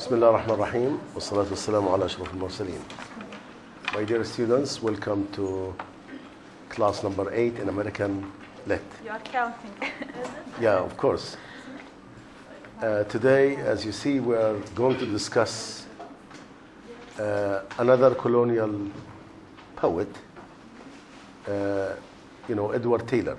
بسم الله الرحمن الرحيم والصلاة والسلام على أشرف المرسلين. My dear students, welcome to class number 8 in American Lit. You are counting. Yeah, of course. Today, as you see, we are going to discuss another colonial poet, Edward Taylor.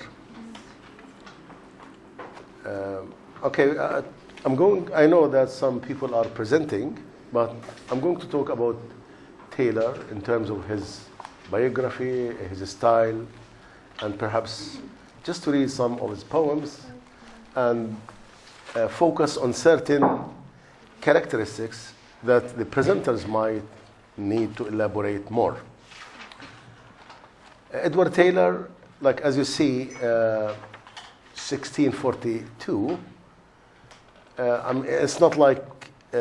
I know that some people are presenting, but I'm going to talk about Taylor in terms of his biography, his style, and perhaps just to read some of his poems and focus on certain characteristics that the presenters might need to elaborate more. Edward Taylor, like as you see, 1642, it's not like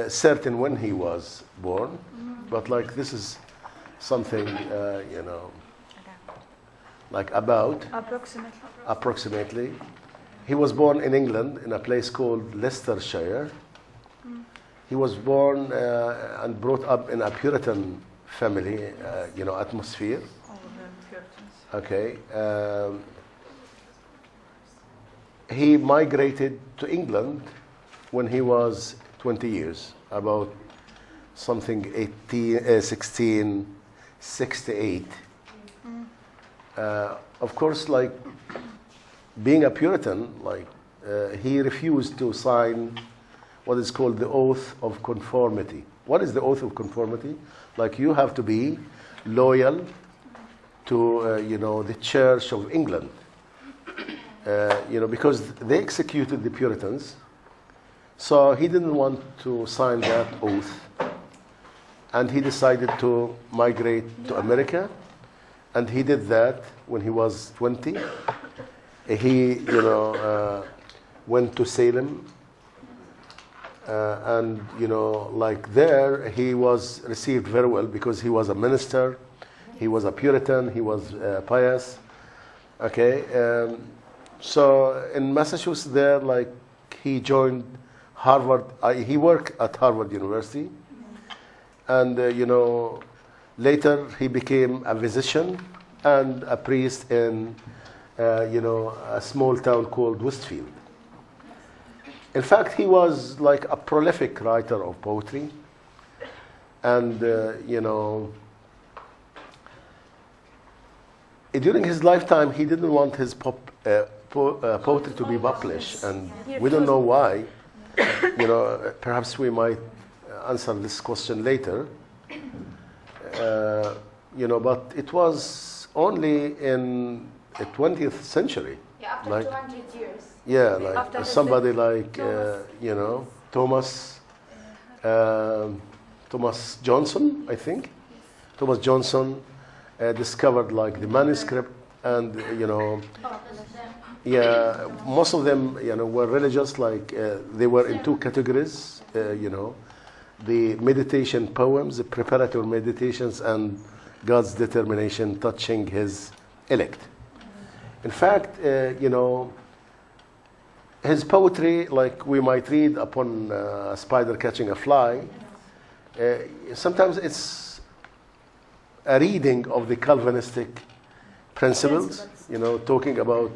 certain when he was born, but like this is something, like about. Approximately. He was born in England in a place called Leicestershire. He was born and brought up in a Puritan family, atmosphere. Okay. He migrated to England when he was 20 years, about something 1668. Of course, like being a Puritan, he refused to sign what is called the Oath of Conformity. What is the Oath of Conformity? Like you have to be loyal to, the Church of England. Because they executed the Puritans. So he didn't want to sign that oath. And he decided to migrate to America. And he did that when he was 20. He, went to Salem. There he was received very well because he was a minister. He was a Puritan. He was pious. Okay. So in Massachusetts there, he joined Harvard. He worked at Harvard University. And, later he became a physician and a priest in, a small town called Westfield. In fact, he was like a prolific writer of poetry. And, during his lifetime, he didn't want his poetry to be published, and we don't know why. Perhaps we might answer this question later. But it was only in the 20th century. Yeah, after 200 years. Yeah, like somebody like Thomas Johnson, I think. Thomas Johnson discovered the manuscript, and most of them were religious. They were in two categories. The meditation poems, the preparatory meditations, and God's determination touching His elect. In fact, his poetry, like we might read upon a spider catching a fly, sometimes it's a reading of the Calvinistic principles, talking about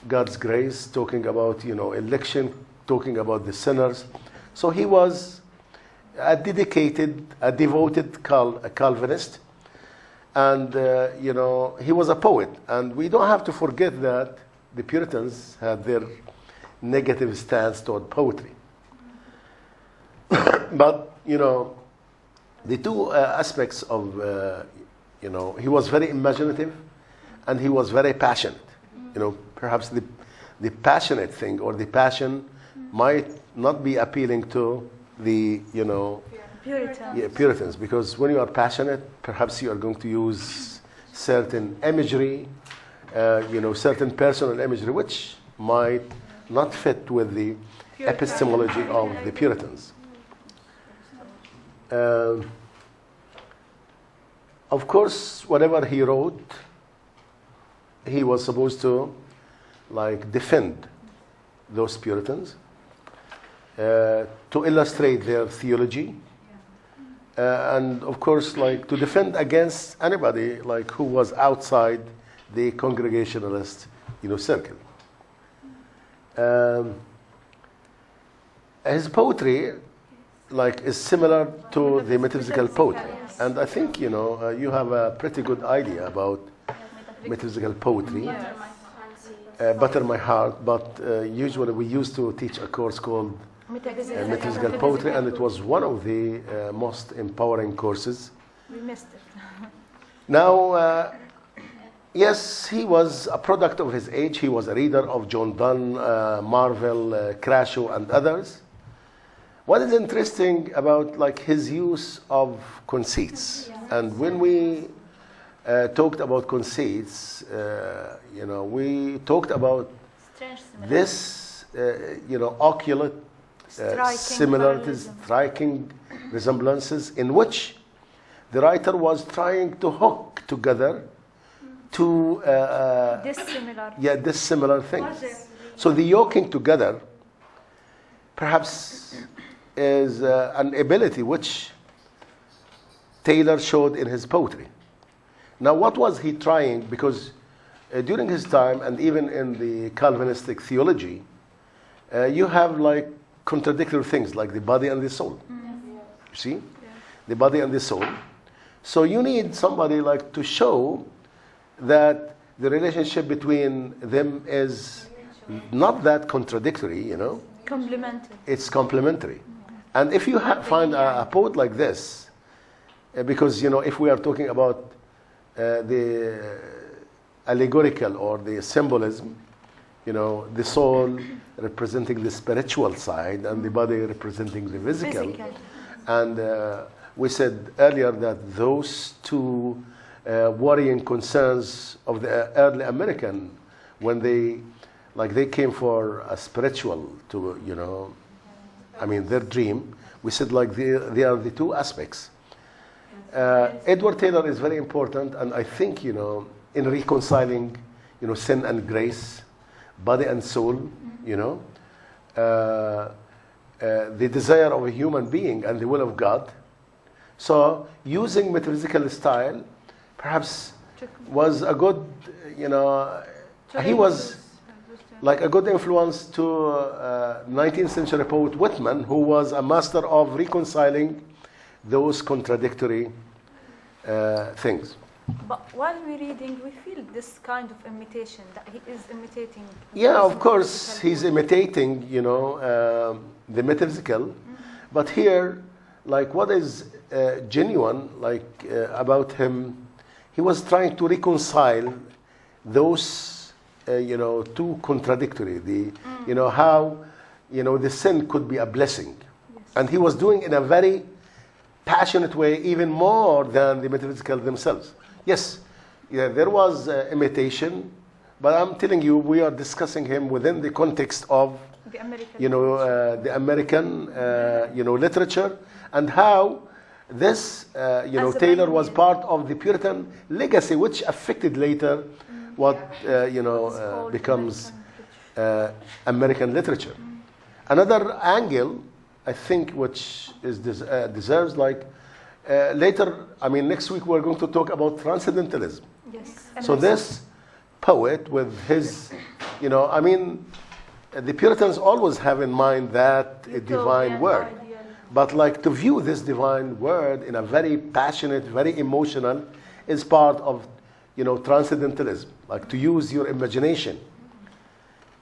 God's grace, talking about, election, talking about the sinners. So he was a devoted Calvinist, and, he was a poet. And we don't have to forget that the Puritans had their negative stance toward poetry. But, the two aspects of, he was very imaginative and he was very passionate. Perhaps the passionate thing or the passion might not be appealing to the, Puritans, because when you are passionate, perhaps you are going to use certain imagery, certain personal imagery, which might not fit with the epistemology of the Puritans. Of course, whatever he wrote, he was supposed to defend those Puritans. to illustrate their theology, and of course, like to defend against anybody like who was outside the Congregationalist, circle. His poetry, like, is similar to the metaphysical poetry, and I think you have a pretty good idea about metaphysical poetry. Butter My Heart, but usually we used to teach a course called metaphysical poetry, and it was one of the most empowering courses. We missed it. Now, yes, he was a product of his age. He was a reader of John Donne, Marvell, Crashaw, and others. What is interesting about like his use of conceits, and when we talked about conceits, we talked about this, oculate similarities, striking resemblances, in which the writer was trying to hook together two dissimilar things. So the yoking together perhaps is an ability which Taylor showed in his poetry. Now, what was he trying? Because during his time, and even in the Calvinistic theology, you have like contradictory things, like the body and the soul. You see? The body and the soul. So you need somebody like to show that the relationship between them is not that contradictory, Complementary. It's complementary. And if you find a poet like this, because, if we are talking about the allegorical or the symbolism, the soul representing the spiritual side and the body representing the physical. And we said earlier that those two worrying concerns of the early American, when they came for a spiritual to, their dream, we said like they are the two aspects. Edward Taylor is very important, and I think, in reconciling, sin and grace, body and soul, the desire of a human being and the will of God. So using metaphysical style perhaps was a good, he was like a good influence to 19th century poet Whitman, who was a master of reconciling those contradictory things. But while we're reading, we feel this kind of imitation, that he is imitating. Yeah, of course, he's imitating, the metaphysical. But here, like, what is genuine, about him, he was trying to reconcile those, two contradictory. How, the sin could be a blessing. Yes. And he was doing in a very passionate way, even more than the metaphysical themselves. Yes, there was imitation, but I'm telling you, we are discussing him within the context of the American, the American, literature, and how this, Taylor was part of the Puritan legacy, which affected later what, becomes American literature. Another angle, I think, which is deserves later, next week we're going to talk about Transcendentalism. Yes. So this poet with his, the Puritans always have in mind that divine word. But to view this divine word in a very passionate, very emotional, is part of, Transcendentalism. To use your imagination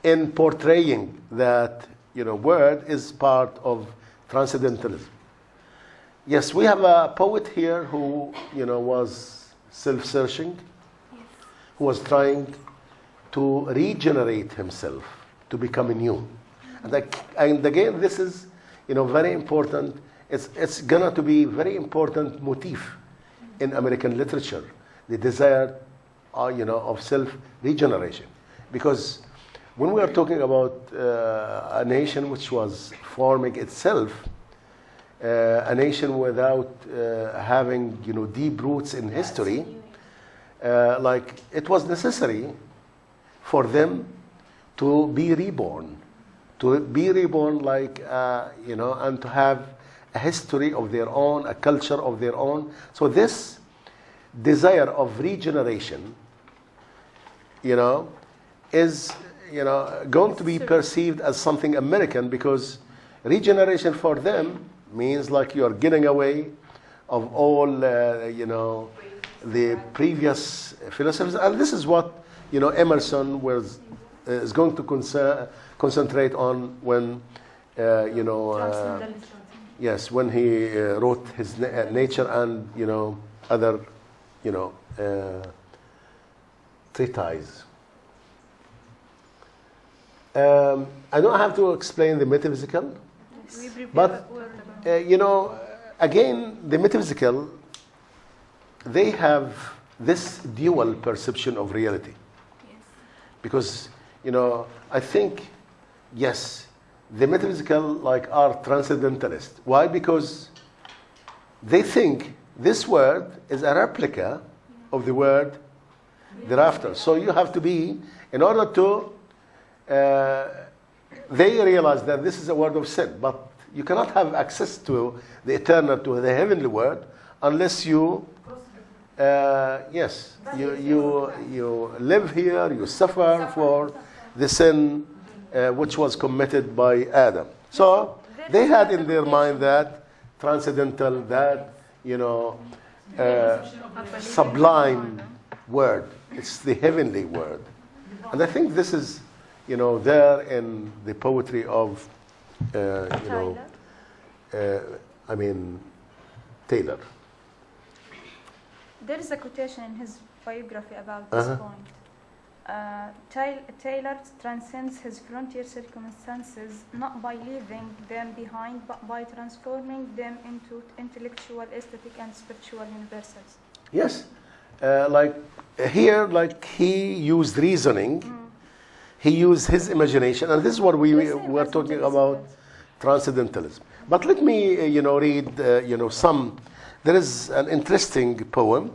in portraying that, word is part of Transcendentalism. Yes, we have a poet here who, was self-searching, who was trying to regenerate himself, to become new. And again, this is, very important. It's gonna to be very important motif in American literature, the desire, of self-regeneration. Because when we are talking about a nation which was forming itself, a nation without having, deep roots in history, it was necessary for them to be reborn. to be reborn, like, and to have a history of their own, a culture of their own. So this desire of regeneration, is, going to be perceived as something American, because regeneration for them means like you are getting away of all, the previous philosophers. And this is what, Emerson is going to concentrate on when, yes, when he wrote his Nature and, other, treatise. I don't have to explain the metaphysical, but, again, the metaphysical, they have this dual perception of reality. Yes. Because, I think, yes, the metaphysical, are transcendentalist. Why? Because they think this word is a replica of the word thereafter. So you have to be, in order to, they realize that this is a word of sin, but you cannot have access to the eternal, to the heavenly word, unless you, you live here, you suffer for the sin which was committed by Adam. So they had in their mind that transcendental, that, sublime word. It's the heavenly word. And I think this is, there in the poetry of, Taylor. There is a quotation in his biography about this point. Taylor transcends his frontier circumstances not by leaving them behind, but by transforming them into intellectual, aesthetic, and spiritual universals. Yes. Here, he used reasoning, he used his imagination, and this is what we were talking about, transcendentalism. But let me, read, some. There is an interesting poem.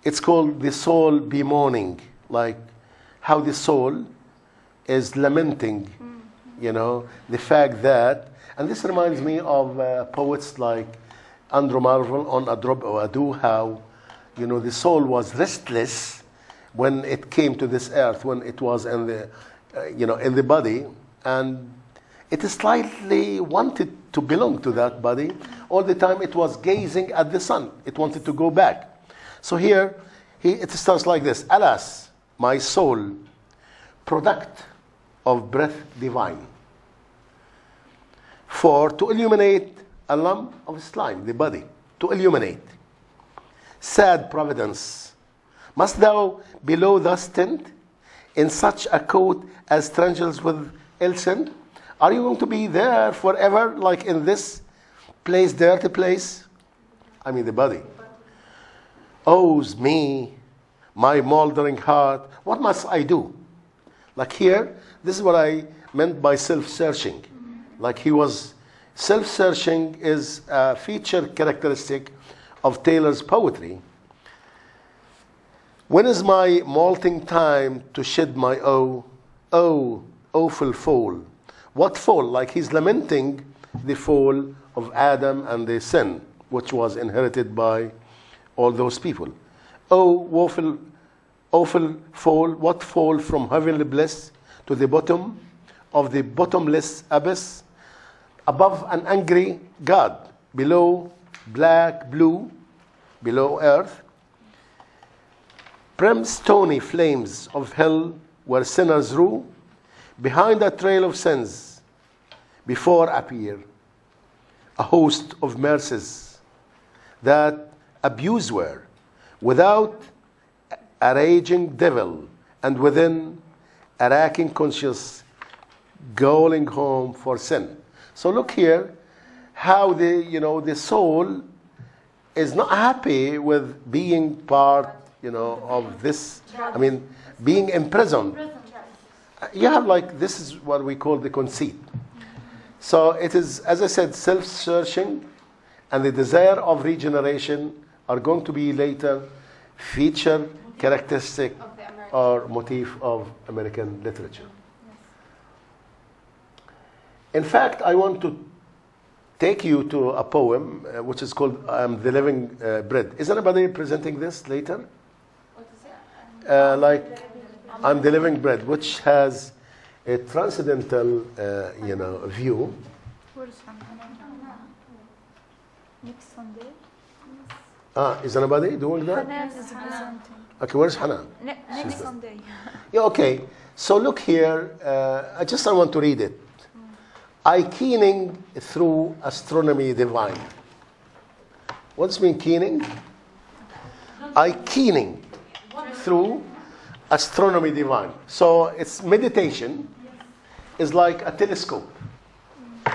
It's called "The Soul Be Mourning," like how the soul is lamenting, the fact that, and this reminds me of poets like Andrew Marvell on "A Drop of a Dew," how, the soul was restless when it came to this earth, when it was in the, in the body, and it slightly wanted to belong to that body. All the time it was gazing at the sun. It wanted to go back. So here, it starts like this. Alas, my soul, product of breath divine, for to illuminate a lump of slime, the body, to illuminate. Sad providence, must thou below thus tint, in such a coat as strangles with ill scent? Are you going to be there forever, like in this place, dirty place? I mean the body. Oh's me, my moldering heart, what must I do? Like here, this is what I meant by self-searching. Like he was, self-searching is a feature characteristic of Taylor's poetry. When is my molting time to shed my awful fall? What fall? Like he's lamenting the fall of Adam and the sin, which was inherited by all those people. Oh, awful fall, what fall from heavenly bliss to the bottom of the bottomless abyss? Above an angry God, below black blue, below earth, brimstony flames of hell where sinners rue, behind a trail of sins, before appear a host of mercies that abuse were, without a raging devil, and within a racking conscience going home for sin. So look here, how the soul is not happy with being part, of this. I mean, being imprisoned. You have this is what we call the conceit. So it is, as I said, self-searching, and the desire of regeneration are going to be later feature, characteristic, or motif of American literature. In fact, I want to take you to a poem which is called The Living Bread. Is anybody presenting this later? What is it? Like I'm the Living Bread, which has a transcendental, view. Where's next Sunday? Is anybody doing that? Hanan is presenting. Okay, where's Hanan? Next Sunday. Yeah, okay. So look here. I want to read it. I keening through astronomy divine. What's mean keening? I keening through astronomy divine. So it's meditation is like a telescope.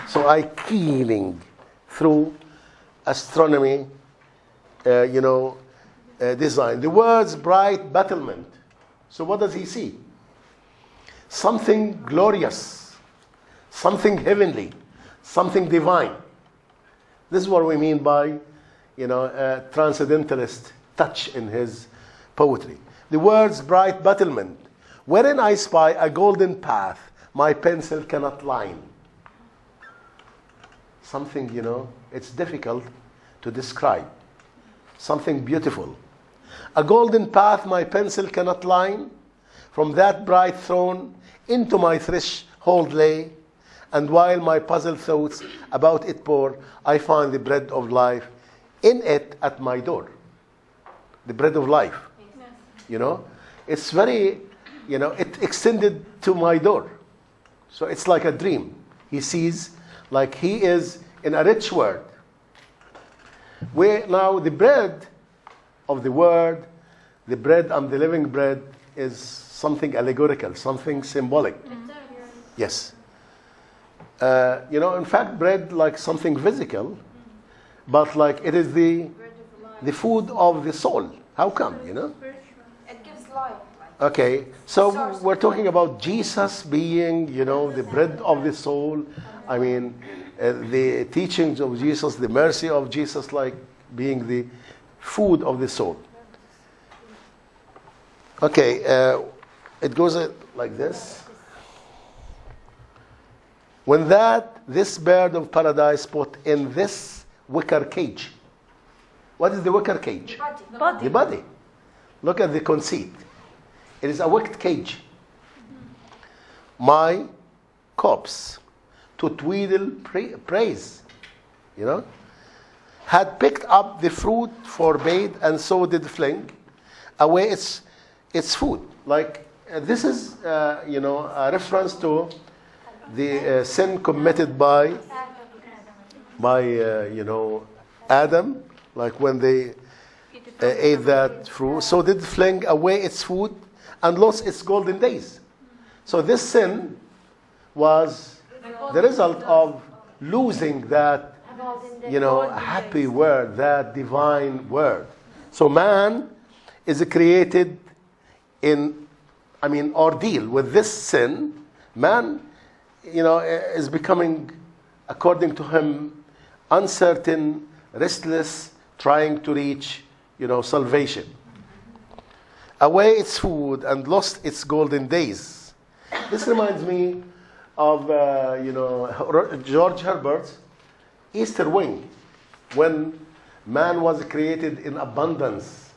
So I keening through astronomy, design. The words bright battlement. So what does he see? Something glorious, something heavenly, something divine. This is what we mean by, a transcendentalist touch in his poetry. The words bright battlement, wherein I spy a golden path my pencil cannot line. Something, it's difficult to describe. Something beautiful. A golden path my pencil cannot line, from that bright throne into my threshold lay, and while my puzzled thoughts about it pour, I find the bread of life in it at my door. The bread of life. It's very, it extended to my door. So it's like a dream. He sees like he is in a rich world. Where now the bread of the word, the bread, I'm the living bread, is something allegorical, something symbolic. Yes. In fact, bread like something physical, but like it is the food of the soul. How come, It gives life. Okay, so we're talking about Jesus being, the bread of the soul. I mean, the teachings of Jesus, the mercy of Jesus, like being the food of the soul. Okay, it goes like this. When this bird of paradise put in this wicker cage. What is the wicker cage? Body. The body. Look at the conceit. It is a wicker cage. My corpse to tweedle praise, had picked up the fruit forbade and so did fling away its food. Like this is, a reference to the sin committed by Adam, like when they ate that fruit. So did fling away its food and lost its golden days. So this sin was the result of losing that, happy word, that divine word. So man is created ordeal with this sin. Man, is becoming, according to him, uncertain, restless, trying to reach, salvation. Away its food and lost its golden days. This reminds me of, George Herbert's Easter Wing, when man was created in abundance.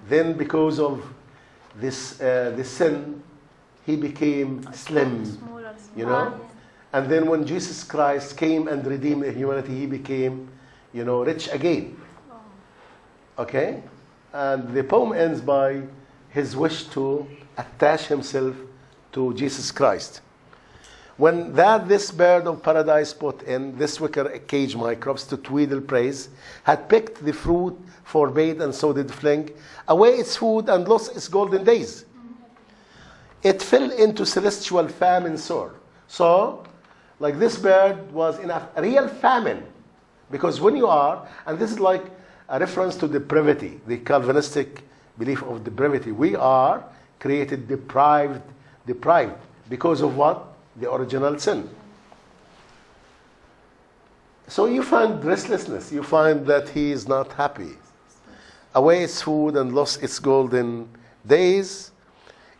Then because of this sin, he became slim, And then when Jesus Christ came and redeemed humanity, he became, rich again. Okay? And the poem ends by his wish to attach himself to Jesus Christ. When this bird of paradise put in this wicker cage my crops to tweedle praise, had picked the fruit forbade and so did fling away its food and lost its golden days. It fell into celestial famine sore. So, like this bird was in a real famine. Because when you are, and this is like a reference to depravity, the Calvinistic belief of depravity. We are created deprived because of what? The original sin. So you find restlessness. You find that he is not happy. Away its food and lost its golden days.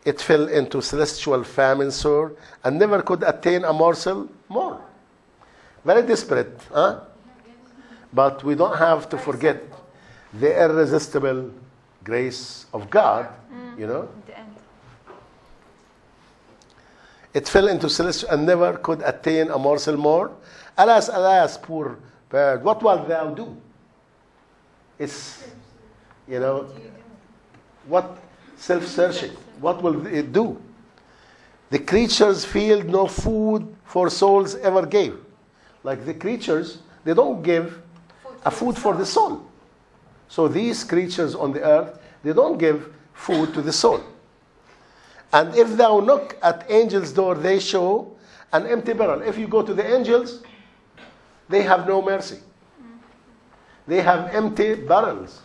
It fell into celestial famine sore and never could attain a morsel more. Very desperate, huh? But we don't have to forget the irresistible grace of God, you know. The end. It fell into celestial and never could attain a morsel more. Alas, alas, poor bird, what wilt thou do? It's, you know, what self-searching. What will it do? The creatures field no food for souls ever gave. Like the creatures, they don't give a food for the soul. So these creatures on the earth, they don't give food to the soul. And if thou knock at angels' door, they show an empty barrel. If you go to the angels, they have no mercy. They have empty barrels.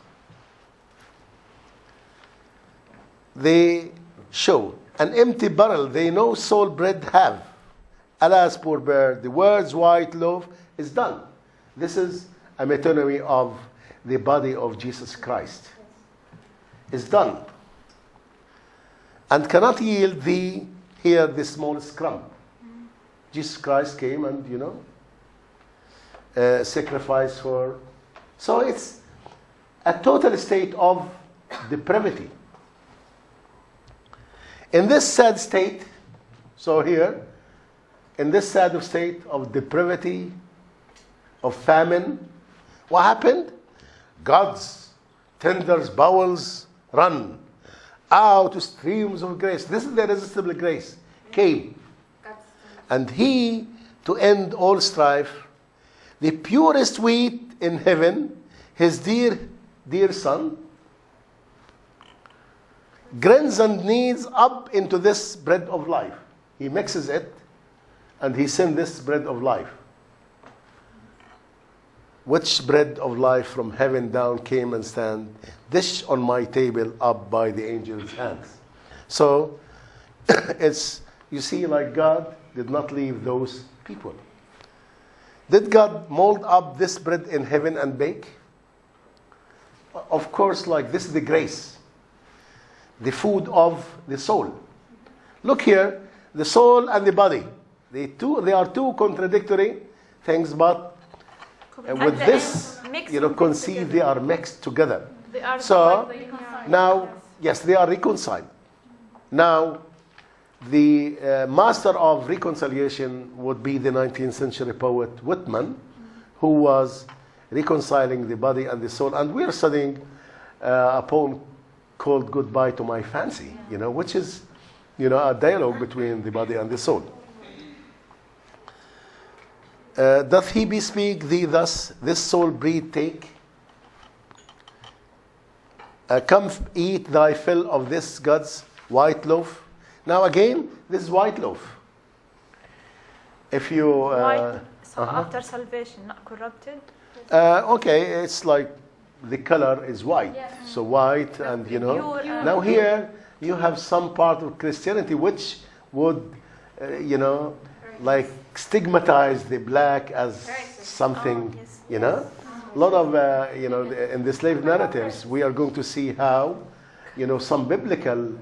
They show an empty barrel they no soul bread have. Alas, poor bird, the world's white loaf is done. This is a metonymy of the body of Jesus Christ. Is done. And cannot yield thee here the smallest crumb. Jesus Christ came and, you know, sacrificed for. So it's a total state of depravity. In this sad state, so here, in this sad state of depravity, of famine, what happened? God's tender bowels run out to streams of grace. This is the irresistible grace. Came. And he, to end all strife, the purest wheat in heaven, his dear, dear son, grins and kneads up into this bread of life. He mixes it, and he sends this bread of life. Which bread of life from heaven down came and stand, dish on my table up by the angel's hands. So, it's, you see, like God did not leave those people. Did God mold up this bread in heaven and bake? Of course, like this is the grace. The food of the soul. Look here, the soul and the body. They are two contradictory things, but with this, you know, conceive they are mixed together. They are So reconciled. now, yes, they are reconciled. Now, the master of reconciliation would be the 19th century poet Whitman, who was reconciling the body and the soul. And we're studying a poem called Goodbye to My Fancy, you know, which is, you know, a dialogue between the body and the soul. Doth he bespeak thee thus, this soul breed take? Come eat thy fill of this God's white loaf. Now again, this is white loaf. If you... White, so after salvation, not corrupted. Okay, it's like the color is white. Yeah. So white and, you know. Pure, Now here, you have some part of Christianity which would, you know, like stigmatize the black as something, Oh, yes. you know. A lot of, you know, in the slave narratives, we are going to see how, you know, some biblical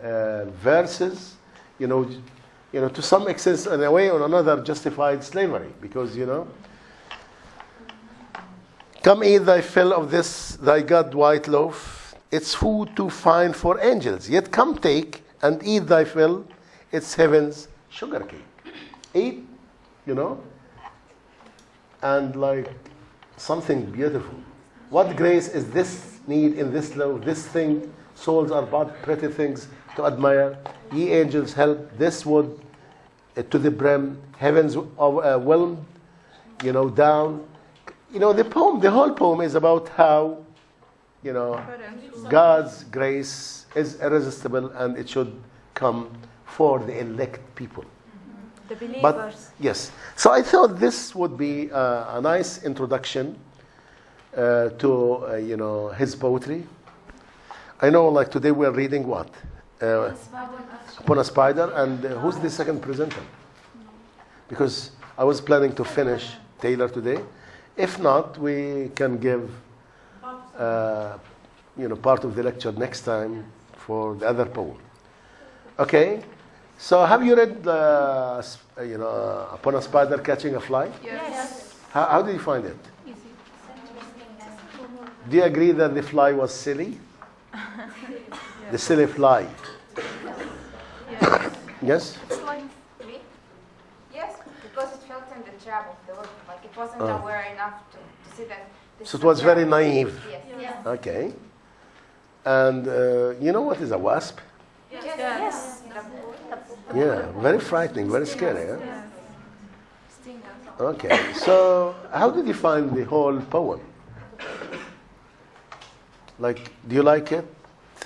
verses, you know, to some extent, in a way or another, justified slavery. Because, you know, come eat thy fill of this, thy God white loaf. It's food too fine for angels. Yet come take and eat thy fill. It's heaven's sugar cake. Eat, you know, and like something beautiful. What grace is this need in this loaf, this thing? Souls are but pretty things to admire. Ye angels help this wood to the brim. Heavens whelmed, you know, down. You know, the poem, the whole poem is about how, you know, God's grace is irresistible and it should come for the elect people. The believers. But yes, so I thought this would be a nice introduction to you know, his poetry. I know, like today we're reading what? Upon a Spider, and who's the second presenter? Because I was planning to finish Taylor today. If not, we can give you know, part of the lecture next time for the other poem. Okay. So have you read, you know, Upon a Spider Catching a Fly? Yes. How did you find it? Easy. Do you agree that the fly was silly? The silly fly. Yes. Yes? It's like me. Yes, because it felt in the trap of the world. Like it wasn't Oh. aware enough to see that. This So is it was a trap. very naive. Yes. Yes. Okay. And you know what is a wasp? Yes. Yes. Yeah, very frightening, very scary. Huh? Yes. Stinger. Okay, so how did you find the whole poem? Like, do you like it?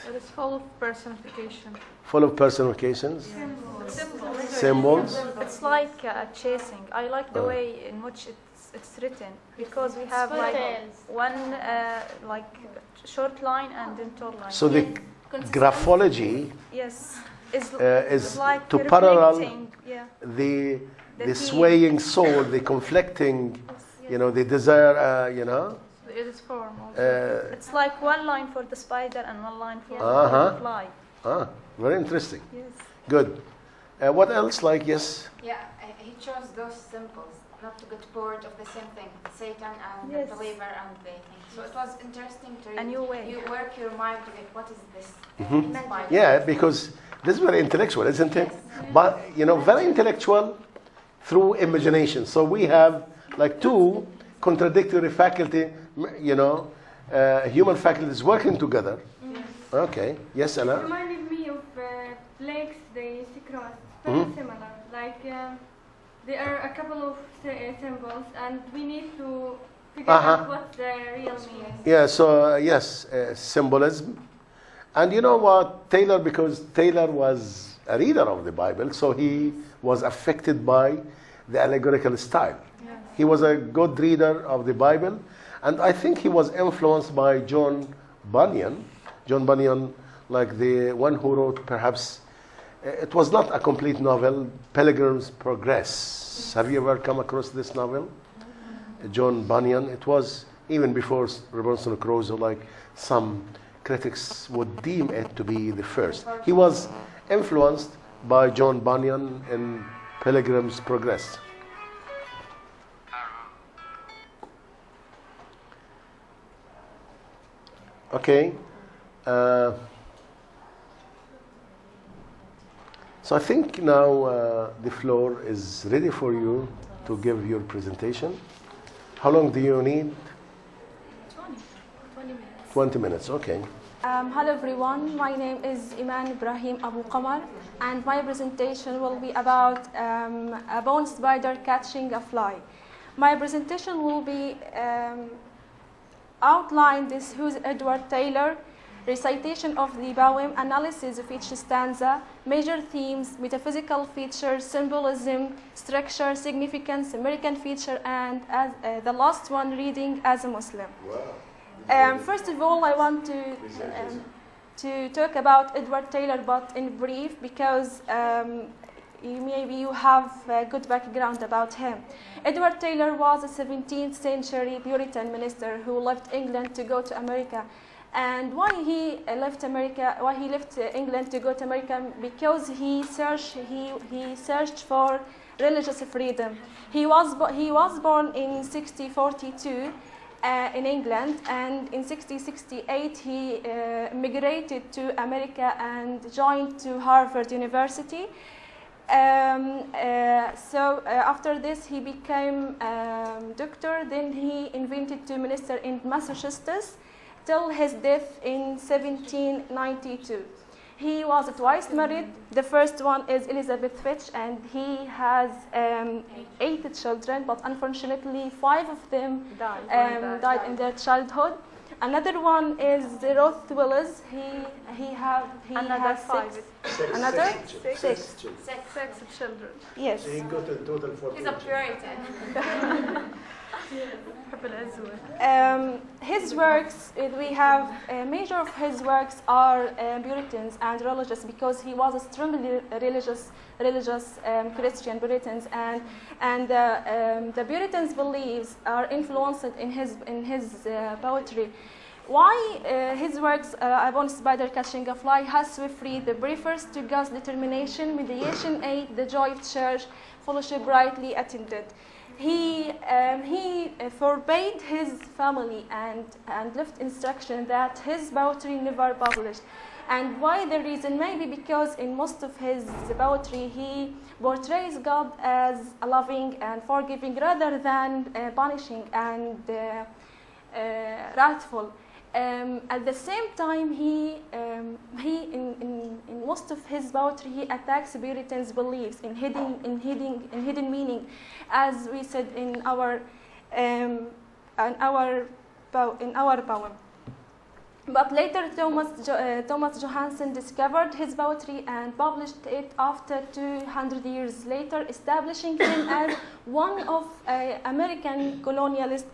It is full of personification. Full of personifications, symbols. It's like chasing. I like the way in which it's written because we have like one like short line and then tall line. So the graphology yes, is like to parallel reflecting, yeah. the The swaying soul, the conflicting, the desire, It is form also. It's like one line for the spider and one line for the fly. Very interesting. Yes. Good. What else? Like, yes. Yeah, he chose those symbols not to get bored of the same thing, Satan and Yes. the believer and the thing. So it was interesting to read. A new way. You work your mind to get what is this? Bible. Yeah, because this is very intellectual, isn't it? But, very intellectual through imagination. So we have like two contradictory faculty, human faculties working together. Okay. Yes, It Anna? reminded me of plagues they cross. Very similar. Like there are a couple of symbols, and we need to figure out what the real meaning. Yeah, so yes, symbolism. And you know what? Because Taylor was a reader of the Bible, so he was affected by the allegorical style. He was a good reader of the Bible, and I think he was influenced by John Bunyan. John Bunyan, like the one who wrote perhaps, it was not a complete novel, Pilgrim's Progress. Have you ever come across this novel? John Bunyan. It was even before Robinson Crusoe, like some critics would deem it to be the first. He was influenced by John Bunyan in Pilgrim's Progress. Okay. So I think now the floor is ready for you to give your presentation. How long do you need? 20 minutes. 20 minutes, okay. Hello everyone, my name is Iman Ibrahim Abu Qamar, and my presentation will be about a bone spider catching a fly. My presentation will be outline this who's Edward Taylor, recitation of the poem, analysis of each stanza, major themes, metaphysical features, symbolism, structure, significance, American feature, and as the last one, reading as a Muslim. Wow. First of all, I want to talk about Edward Taylor, but in brief, because maybe you have a good background about him. Edward Taylor was a 17th century Puritan minister who left England to go to America. And why he left England to go to America? Because he searched for religious freedom. He was born in 1642 in England, and in 1668 he migrated to America and joined to Harvard University. After this he became doctor. Then he invented to minister in Massachusetts till his death in 1792. He was twice married. The first one is Elizabeth Fitch, and he has 8 children, but unfortunately 5 of them died in their childhood. Another one is Ruth Willis. He has 6. Another 6 children. Yes. So he got a total 14. He's a Puritan. His works, we have a major of his works are Puritans and religious, because he was a strongly religious Christian Puritans, and the Puritans' beliefs are influenced in his poetry. Why his works, Upon Spider Catching a Fly, has Swift Free, the refers to God's determination, mediation aid, the joy of church, fellowship brightly attended. He forbade his family and left instruction that his poetry never published. And why the reason? Maybe because in most of his poetry he portrays God as loving and forgiving rather than punishing and wrathful. At the same time, he in most of his poetry he attacks Puritans' beliefs in hidden meaning, as we said in our poem. But later, Thomas Johansen discovered his poetry and published it after 200 years later, establishing him as one of American colonialist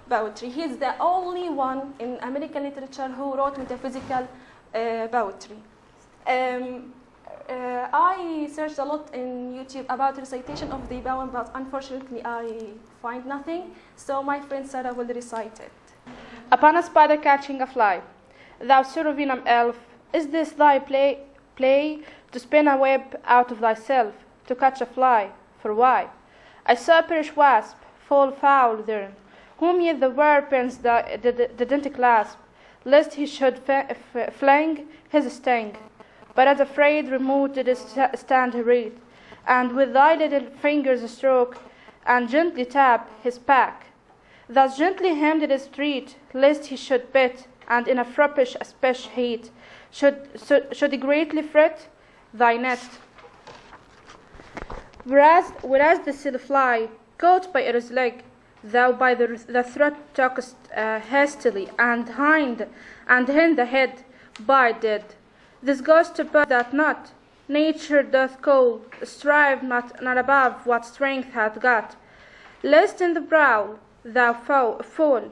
poetry. He is the only one in American literature who wrote metaphysical poetry. I searched a lot in YouTube about recitation of the poem, but unfortunately I find nothing. So my friend Sarah will recite it. Upon a spider catching a fly, thou Surovinum elf, is this thy play to spin a web out of thyself, to catch a fly? For why? I saw a perish wasp fall foul there, whom yet the werpens didn't clasp, lest he should fling his sting. But as afraid remote didst stand erect, and with thy little fingers stroke, and gently tap his pack. Thus gently hemmed his street, lest he should bit, and in a fruppish aspish heat should greatly fret thy nest. Whereas the silly fly, caught by his leg, thou by the throat tookest hastily, and hind the head by dead. This goes to but that not nature doth call, strive not above what strength hath got, lest in the brow thou fall.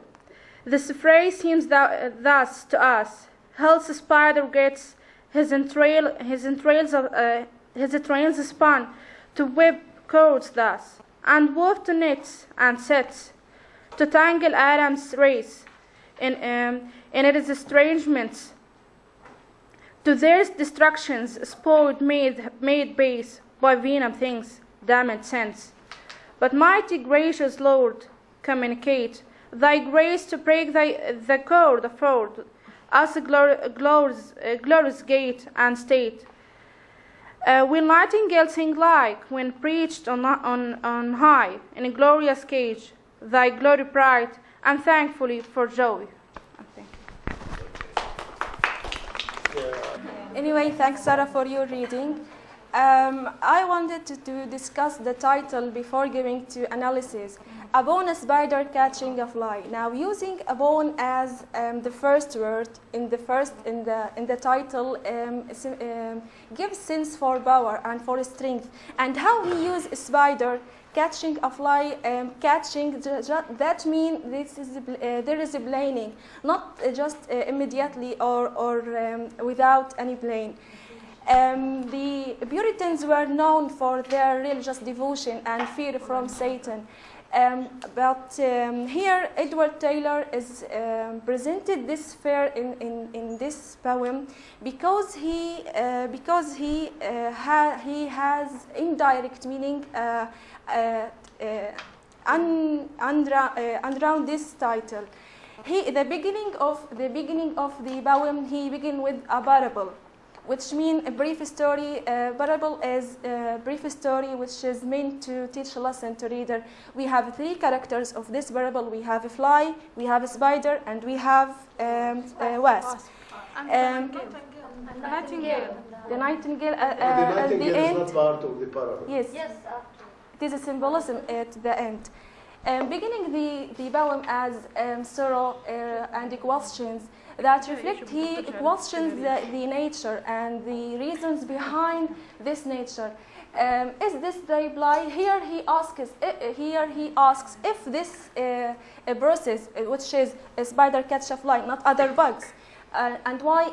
This phrase seems thus to us: hell's spider gets his entrails spun to web cords thus, and wove to nets and sets, to tangle Adam's race in its estrangements, to their destructions spoiled made base by venom things, damned sense. But mighty gracious Lord, communicate thy grace to break the cord afford us a glorious gate and state. Will nightingale sing like when preached on high in a glorious cage, thy glory bright and thankfully for joy. Anyway, thanks Sarah for your reading. I wanted to discuss the title before going to analysis. Upon a spider catching a fly. Now, using upon as the first word in the title gives sense for power and for strength. And how we use a spider catching a fly, catching that means there is a planing, not just immediately or without any plane. The Puritans were known for their religious devotion and fear from Satan. But here Edward Taylor is presented this fear in this poem because he has indirect meaning around this title. The beginning of the poem he begin with a parable, which means a brief story. Parable is a brief story which is meant to teach a lesson to reader. We have three characters of this parable. We have a fly, we have a spider, and we have a wasp. Nightingale. The nightingale The at the nightingale end. is not part of the parable. Yes. It is a symbolism at the end. Beginning the poem as sorrow and questions that reflect, he questions the nature and the reasons behind this nature. Is this the reply? Here he asks if this process, which is a spider catch a fly, not other bugs, and why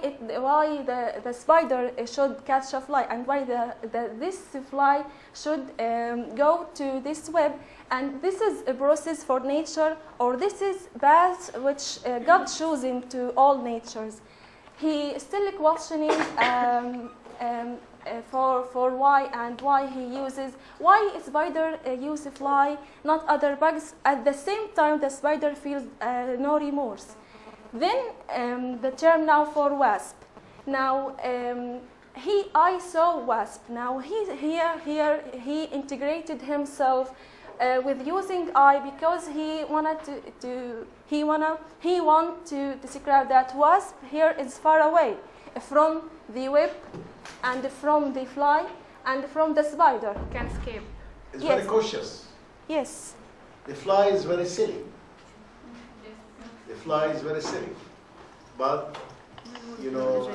the spider should catch a fly, and why this fly should go to this web, and this is a process for nature, or this is path which God chosen to all natures. He still questioning for why and why he uses why spider use fly, not other bugs. At the same time, the spider feels no remorse. Then the term now for wasp. Now I saw wasp. Now he integrated himself with using I because he wanted he want to describe that wasp here is far away from the web and from the fly and from the spider. Can escape. It's Yes. very cautious. Yes. The fly is very silly. The fly is very silly. But, you know,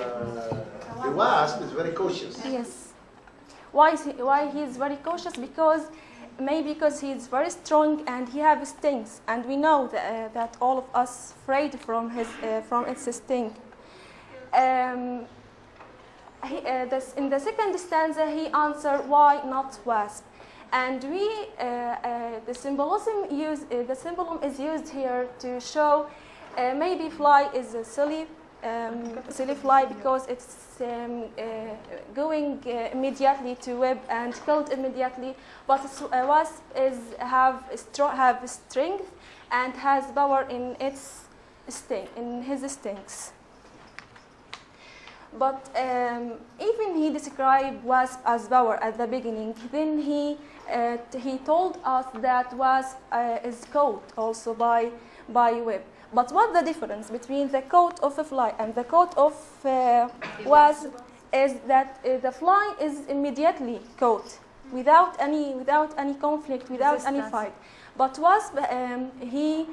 the wasp is very cautious. Yes. Why he is very cautious? Because maybe because he is very strong and he has stings, and we know that all of us afraid from its sting. In the second stanza, he answered why not wasp, and the symbolism is used here to show maybe fly is a silly fly because it's going immediately to web and killed immediately, but a wasp have strength and has power in its his stings. But even he described wasp as power at the beginning. Then he told us that wasp is caught also by web. But what's the difference between the coat of a fly and the coat of wasp is that the fly is immediately caught without any conflict, without any fight. But wasp he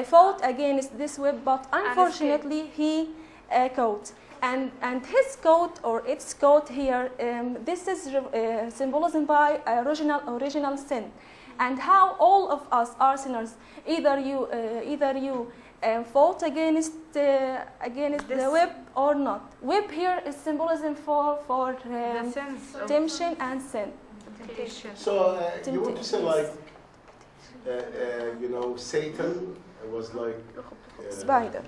fought against this web, but unfortunately he caught. And his coat or its coat here, this is symbolism by original sin, and how all of us are sinners. Either you fought against the web or not. Web here is symbolism for temptation and sin. Temptation. So you want to say like, you know, Satan was like Spider.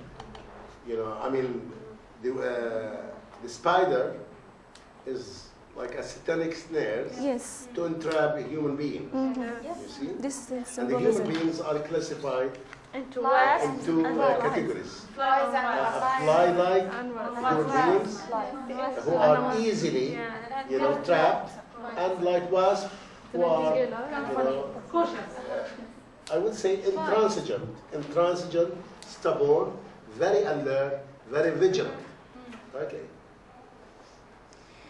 You know, I mean, the spider is like a satanic snare Yes. to entrap a human being. Mm-hmm. You see, This is and the symbolism. human beings are classified Into Flies. wasp into and categories: Flies and fly-like and human beings who are easily, you know, trapped, and like wasps who are, you know, I would say intransigent, stubborn, very alert, very vigilant. Okay.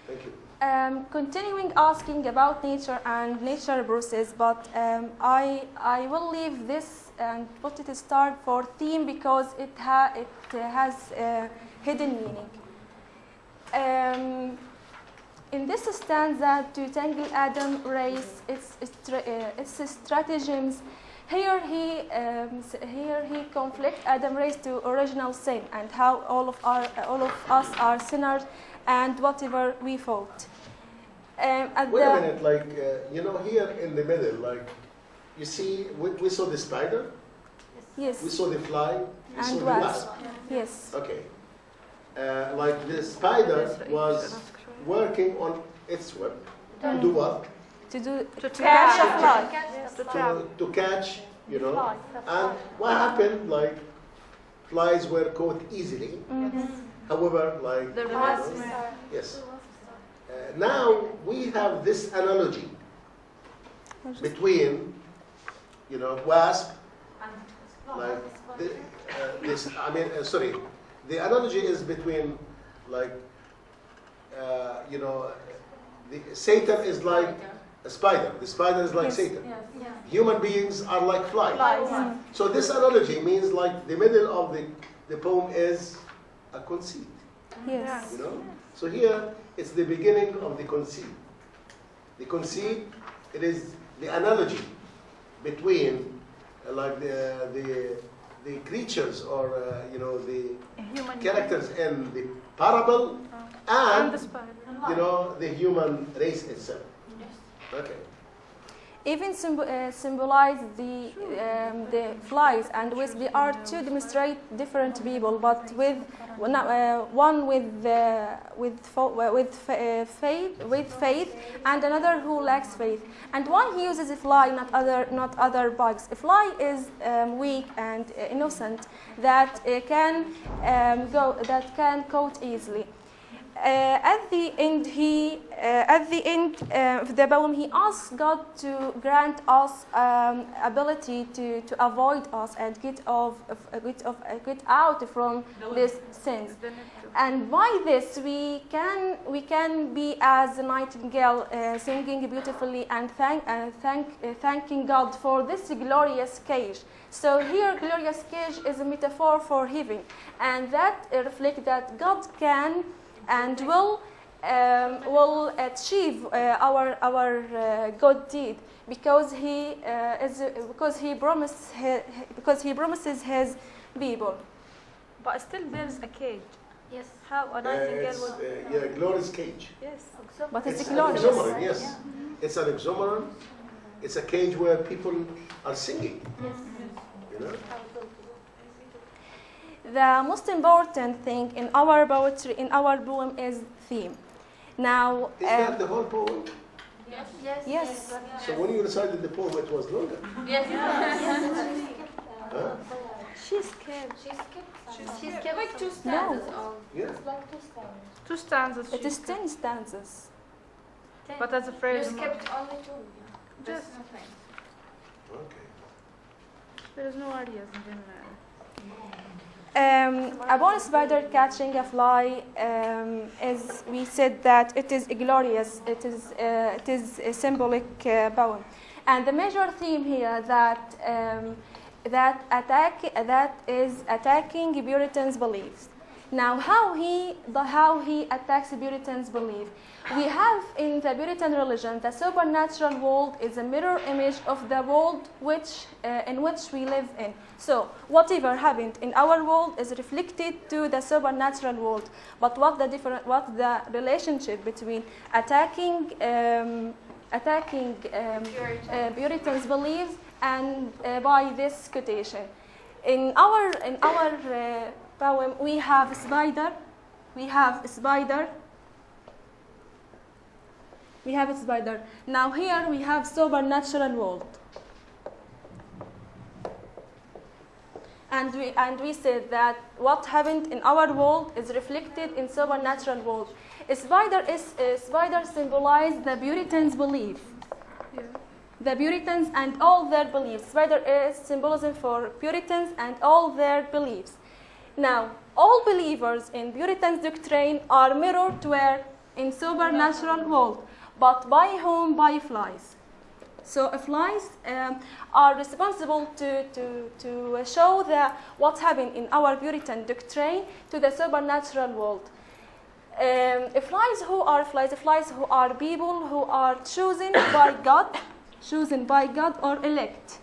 Thank you. Continuing asking about nature and nature process, but I will leave this and put it start for theme because it has a hidden meaning. In this stanza, to tangle Adam race its stratagems. Here he conflict Adam race to original sin and how all of us are sinners and whatever we fought. Wait a minute, like, you know, here in the middle, like, you see, we saw the spider, Yes. we saw the fly, we saw And the wasp. wasp. Yes. Okay. Like the spider was working on its web to do what? To catch a fly. To catch, you know. And what happened, like, flies were caught easily. Mm-hmm. However, like, The you know, wasp. yes. Now we have this analogy between, you know, wasp, like this. I mean, sorry. The analogy is between, like, you know, Satan is like a spider. The spider is like Yes. Satan. Yes. Human beings are like flies. Mm-hmm. So this analogy means like the middle of the poem is a conceit. Yes. You know? So here it's the beginning of the conceit. The conceit, it is the analogy between like the creatures or you know, the human characters in the parable and the spider. you know, the human race itself. Okay. even symbolize the flies and wisp. They are to demonstrate different people, but with one with faith, and another who lacks faith. And one he uses a fly, not other bugs. A fly is weak and innocent that can coat easily. At the end of the poem, he asks God to grant us ability to avoid us and get out from these sins. And by this, we can be as a nightingale, singing beautifully and thanking God for this glorious cage. So here, glorious cage is a metaphor for heaven, and that reflects that God can and will achieve our good deed because he promises his people. But still there's a cage. Yes. How a nightingale would... glorious cage. Yes. But it's An glorious. oxymoron, yes. It's an oxymoron. It's a cage where people are singing. Yes. You know? The most important thing in our poetry, in our poem, is theme. Now, Is that the whole poem? Yes. Yes. yes. So when you recited the poem, it was longer. Yes. Huh? She's scared. She's kept like two stanzas. Yeah. Like two stanzas. 2 stanzas. It is 10 stanzas. But as a phrase, Just kept only two. Just- nothing. Okay. there's no ideas in general. Upon a spider catching a fly, as we said that it is glorious. It is a symbolic poem, and the major theme here that is attacking Puritan's beliefs. Now, how he attacks Puritan's belief? We have in the Puritan religion the supernatural world is a mirror image of the world in which we live in. So whatever happened in our world is reflected to the supernatural world. But what the relationship between attacking Puritan's beliefs and by this quotation? In our poem, we have a spider. Now here we have supernatural world. And we said that what happened in our world is reflected in supernatural world. A spider symbolizes the Puritans' belief. Yeah. The Puritans and all their beliefs. Spider is symbolism for Puritans and all their beliefs. Now, all believers in Puritan's doctrine are mirrored where? In supernatural world. But by whom? By flies. So flies are responsible to show what happened in our Puritan doctrine to the supernatural world. Flies who are people who are chosen by God or elect.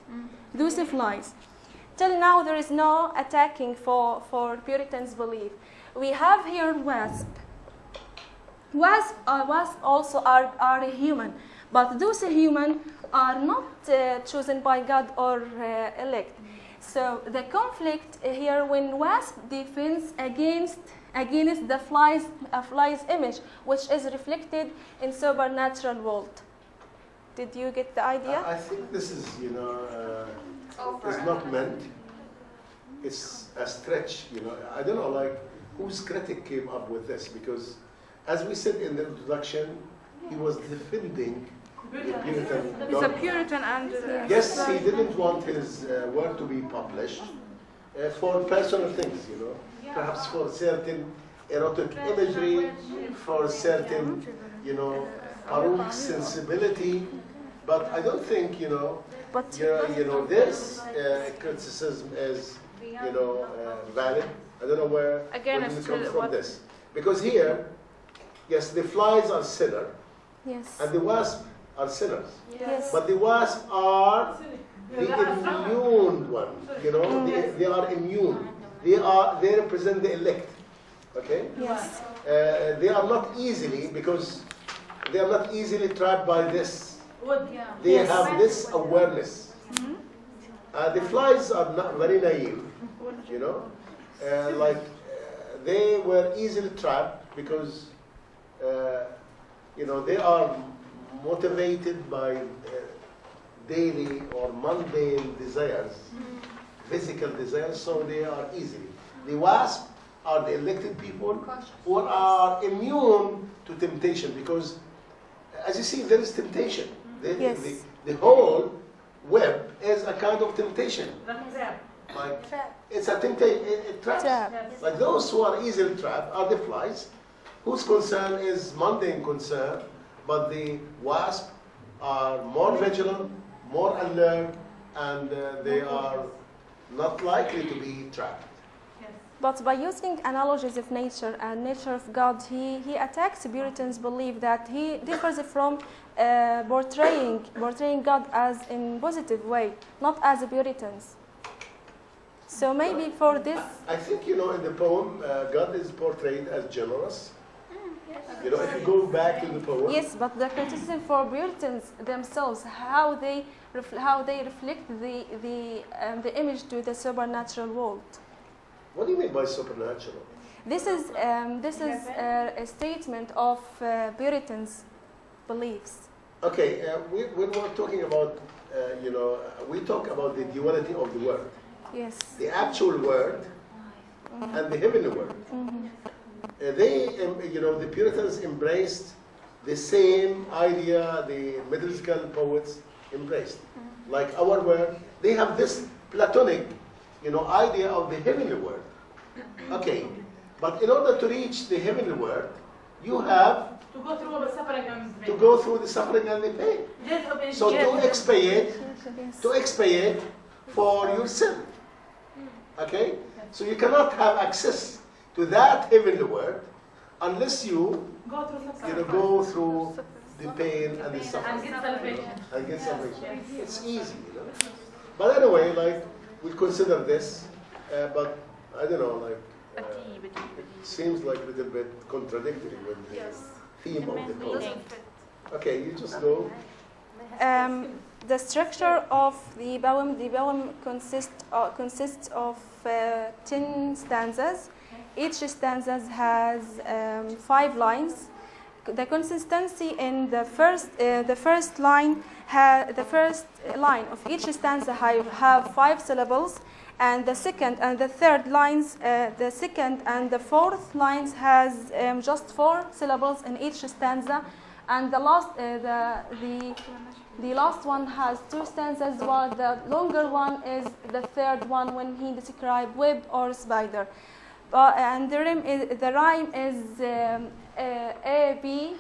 Those flies. Till now, there is no attacking for Puritans' belief. We have here wasp. Wasps also are human, but those human are not chosen by God or elect. So the conflict here when wasp defends against the fly's image, which is reflected in supernatural world. Did you get the idea? I think this is, is not meant. It's a stretch, I don't know, like, whose critic came up with this? Because, as we said in the introduction, he was defending the Puritan He's a dogma. Puritan and... Yes, he didn't want his work to be published for personal things, perhaps for certain erotic imagery, for certain, Baruch sensibility. But I don't think, this criticism is, valid. I don't know where Again, we it's come still from what- this. Because here, yes, the flies are sinner, Yes. and the wasps are sinners. Yes. But the wasps are the immune one. They are immune. They represent the elect. Okay? Yes. They are not easily trapped by this They Yes. have this awareness. The flies are not very naive, you know. They were easily trapped because, you know, they are motivated by daily or mundane desires, physical desires, so they are easily. The wasp are the elected people who are immune to temptation because, as you see, there is temptation. Yes. The whole web is a kind of temptation. Like, it's a temptation, it traps. Trap. Like those who are easily trapped are the flies, whose concern is mundane concern, but the wasp are more vigilant, more alert, and they are not likely to be trapped. But by using analogies of nature and nature of God, he attacks Puritans' belief that he differs from portraying God as in positive way, not as a Puritans. So maybe for this, I think, you know, in the poem, God is portrayed as generous. You know, if you go back to the poem. yes, but the criticism for Puritans themselves, how they reflect the image to the supernatural world. What do you mean by supernatural? This is a statement of Puritans' beliefs. Okay, when we're talking about, you know, we talk about the duality of the word. Yes. The actual word and the heavenly word. They, you know, the Puritans embraced the same idea the metaphysical poets embraced. Like our word, they have this Platonic, you know, idea of the heavenly word. Okay, but in order to reach the heavenly word, you have to go through the suffering and to go through the suffering and the pain. So to expiate for your sin. Okay? So you cannot have access to that heavenly word unless you go through suffering. you know, go through the pain and the and suffering. get salvation. And get salvation. It's easy, you know. But anyway, like, we consider this, but I don't know, like, it seems like a little bit contradictory with the theme of the poem. Okay, you just go. The structure of the poem consists of 10 stanzas. Each stanza has 5 lines. The consistency in the first line of each stanza have 5 syllables, and the second and the third lines, the second and the fourth lines has just 4 syllables in each stanza, and the last one has 2 stanzas, while the longer one is the third one when he describes web or spider. And the rhyme is A B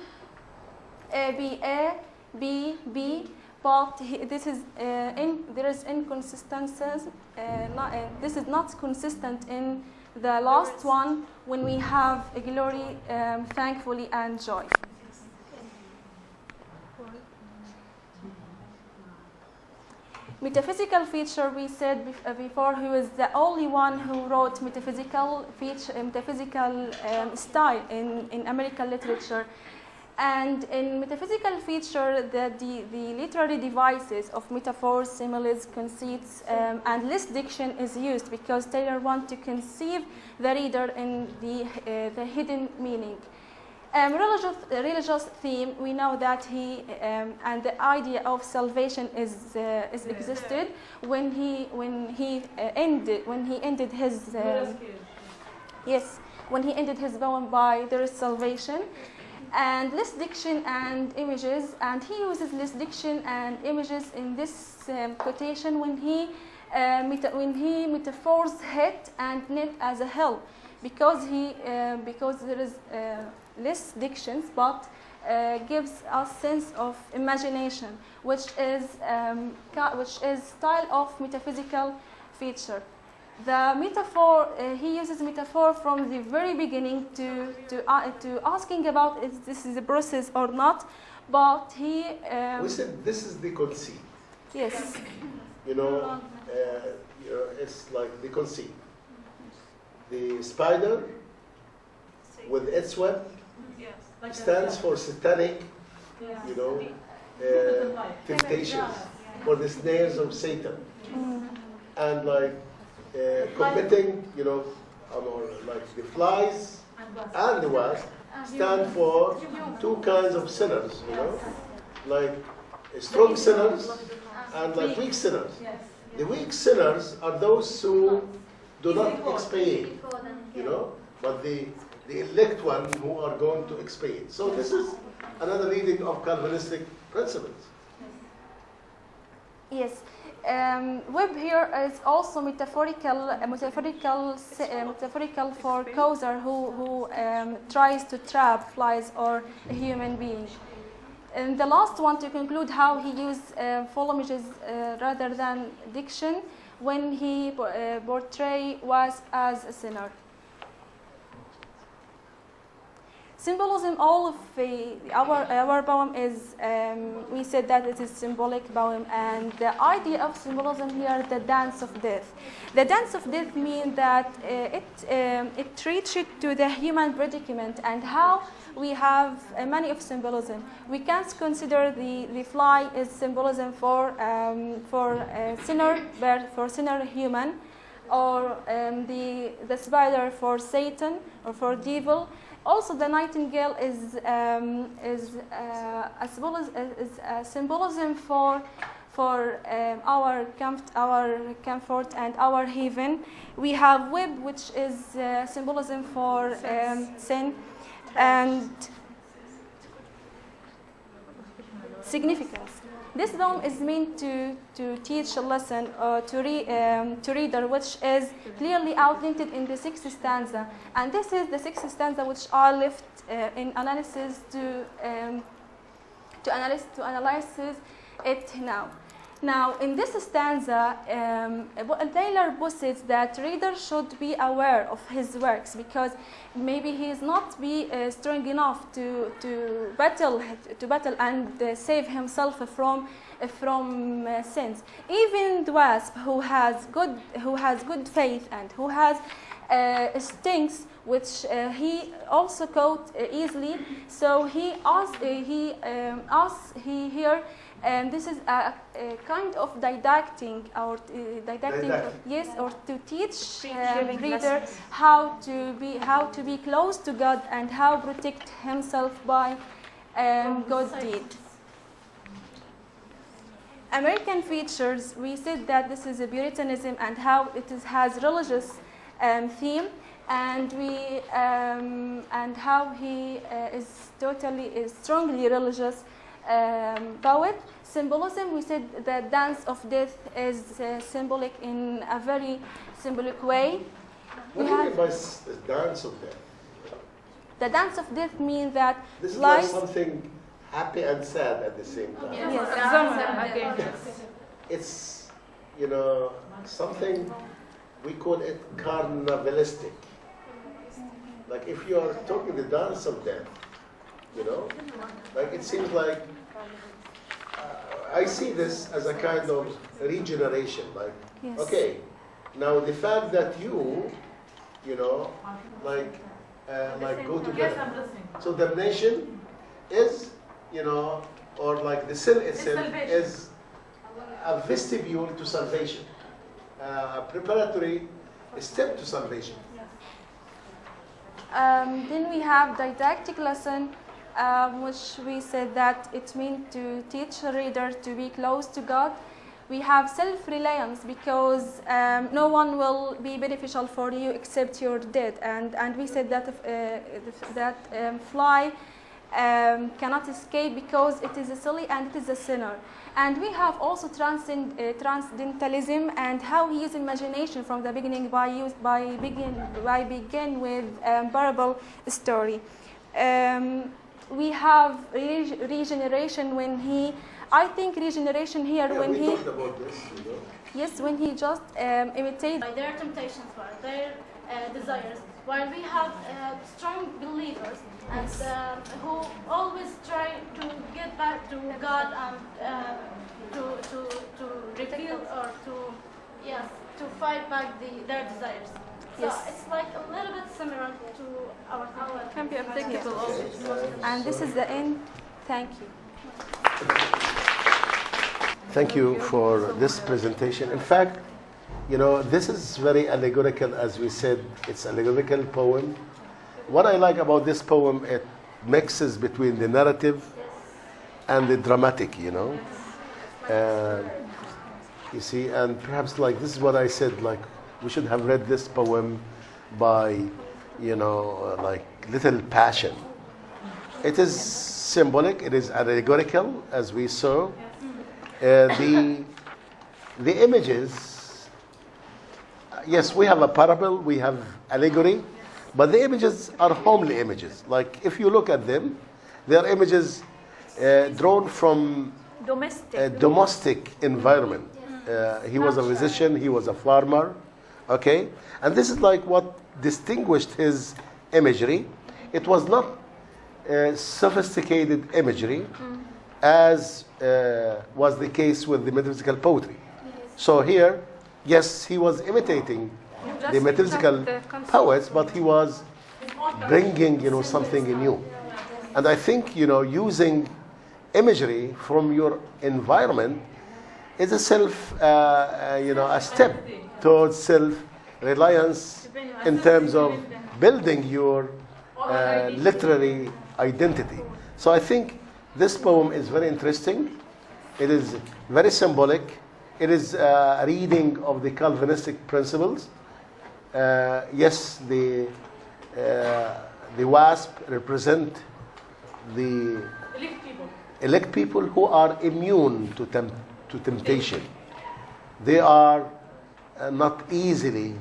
A B B, but there is inconsistencies. This is not consistent in the last one when we have glory, thankfully, and joy. Metaphysical feature, we said before, he was the only one who wrote metaphysical style in American literature. And in metaphysical feature, the literary devices of metaphors, similes, conceits, and list diction is used because Taylor wants to conceive the reader in the hidden meaning. Religious theme, we know that he and the idea of salvation is existed when he ended his poem by there is salvation, and list diction and images, and he uses list diction and images in this quotation when he metaphors hate and net as a hell, because there is less dictions, but gives us sense of imagination, which is style of metaphysical feature. The metaphor, he uses metaphor from the very beginning to asking about if this is a process or not, but he. We said this is the conceit. Yes. You know, it's like the conceit. The spider with its web stands for satanic, you know, temptations, for the snares of Satan. And like committing, like the flies and the wasp stand for two kinds of sinners, like strong sinners and like weak sinners. The weak sinners are those who do not expiate, but the elect ones who are going to expiate. So this is another reading of Calvinistic principles. Yes. Web here is also metaphorical for causer who tries to trap flies or a human being. And the last one to conclude how he used full images rather than diction when he portray wasp as a sinner. Symbolism, all of our poem is, we said that it is symbolic poem, and the idea of symbolism here, the dance of death. The dance of death means that it reaches to the human predicament and how we have many of symbolism. We can consider the fly is symbolism for sinner bird, for sinner human, or the spider for Satan or for devil. Also, the nightingale is a symbolism for our comfort and our haven. We have web, which is symbolism for sin and significance. This poem is meant to teach a lesson to reader, which is clearly outlined in the sixth stanza. And this is the sixth stanza which I left in analysis to analyze it now. Now, in this stanza, Taylor posits that reader should be aware of his works because maybe he is not strong enough to battle and save himself from sins. Even the wasp who has good faith and who has stings which he also caught easily. So he asks here. This is a kind of didactic, or yes, or to teach reader how to be close to God and how protect himself by good deed. American features. We said that this is a Puritanism and how it has religious theme, and how he is strongly religious. Poet. Symbolism, we said the dance of death is symbolic in a very symbolic way. What do you mean by the dance of death? The dance of death means that this is like something happy and sad at the same time. Yes. It's something we call it carnivalistic. Like if you are talking the dance of death, like it seems like I see this as a kind of regeneration. Like, okay, now the fact that you go together. So damnation is, or like the sin itself is a vestibule to salvation, a preparatory step to salvation. Then we have didactic lesson. Which we said that it means to teach a reader to be close to God. We have self-reliance because no one will be beneficial for you except you're dead. And we said that fly cannot escape because it is a silly and it is a sinner. And we have also transcendentalism and how he uses imagination from the beginning by begin with parable story. We have regeneration when I think regeneration here when we talked about this, Yes, when he just imitates by their temptations, by their desires, while we have strong believers and who always try to get back to God and to reveal or to fight back their desires. So it's like a little bit similar to our can be applicable also. And this is the end. Thank you. Thank you for this presentation. In fact, you know, this is very allegorical, as we said. It's an allegorical poem. What I like about this poem, it mixes between the narrative and the dramatic, you know. You see, and perhaps like this is what I said, like we should have read this poem by, you know, like little passion. It is symbolic, it is allegorical, as we saw. The images, yes, we have a parable, we have allegory, but the images are homely images. Like if you look at them, they are images drawn from a domestic environment. He was a physician, he was a farmer, okay? And this is like what distinguished his imagery. It was not sophisticated imagery, as was the case with the metaphysical poetry. So here, yes, he was imitating the metaphysical poets, but he was bringing, you know, something new. And I think, you know, using imagery from your environment is a a step towards self-reliance in terms of building your literary identity. So I think this poem is very interesting. It is very symbolic. It is a reading of the Calvinistic principles. Yes, the wasp represent the elect people who are immune to temptation. They are not easily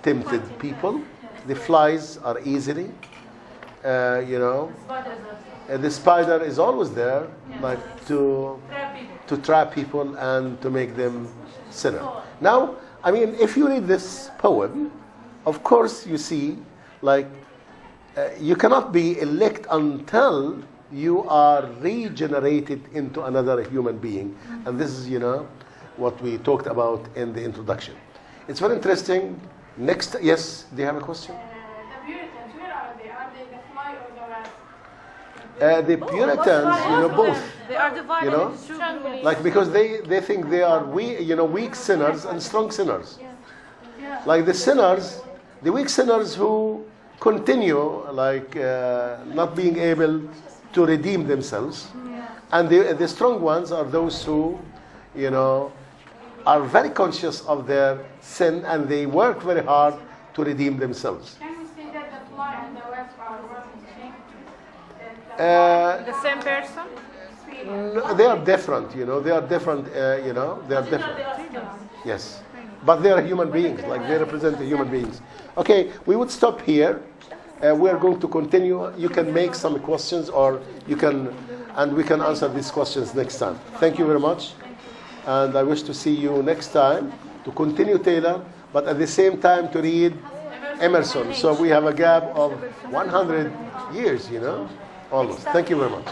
tempted people. The flies are easily, the spider is always there, like to trap people and to make them sinner. Now, I mean, if you read this poem, of course you see, like, you cannot be elect until you are regenerated into another human being. And this is, what we talked about in the introduction. It's very interesting. Next, yes, do you have a question? The Puritans, where are they? Are they the fly or the rat? The Puritans, both. They are divided into two groups. Like, because they think they are weak sinners and strong sinners. Like the sinners, the weak sinners who continue, like, not being able to redeem themselves. And the strong ones are those who, are very conscious of their sin and they work very hard to redeem themselves. Can we say that the fly and the wasp are one and the same? The same person? No, they are different, they are different, they are different. Yes. But they are human beings, like they represent the human beings. Okay, we would stop here. We are going to continue. You can make some questions or we can answer these questions next time. Thank you very much. And I wish to see you next time to continue Taylor, but at the same time to read Emerson. So we have a gap of 100 years, almost. Thank you very much.